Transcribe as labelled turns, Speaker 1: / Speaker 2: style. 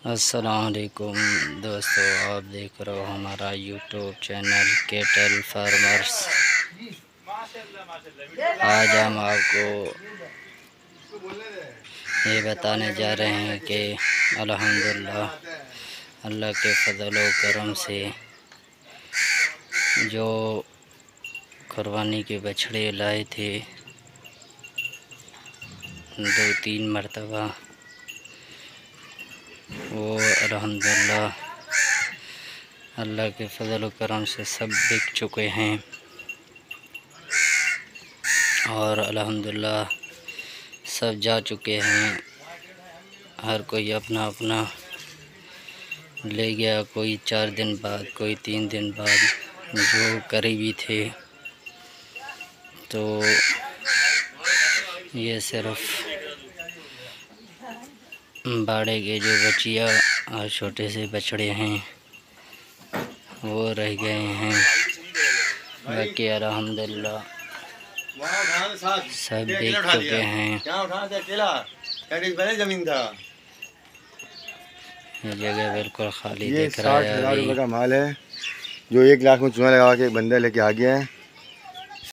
Speaker 1: अस्सलाम वालेकुम दोस्तों, आप देख रहे हो हमारा यूट्यूब चैनल कैटल फार्मर्स। आज हम आपको ये बताने जा रहे हैं कि अल्हम्दुलिल्लाह अल्लाह के फजल व करम से जो कुर्बानी के बछड़े लाए थे 2-3 मरतबा, वो अल्हम्दुलिल्लाह अल्लाह के फजल व करम से सब बिक चुके हैं और अल्हम्दुलिल्लाह सब जा चुके हैं। हर कोई अपना अपना ले गया, कोई 4 दिन बाद, कोई 3 दिन बाद। जो करीबी थे तो ये सिर्फ बाड़े के जो बचिया और छोटे से बछड़े हैं वो रह गए हैं। बाकी अल्हम्दुलिल्लाह सब बिक चुके हैं। ये जगह बिल्कुल खाली
Speaker 2: ये
Speaker 1: दिख रहा है।
Speaker 2: 60,000 रुपये का माल है जो 1 लाख में चूना लगा के बंदा लेके आ गया है।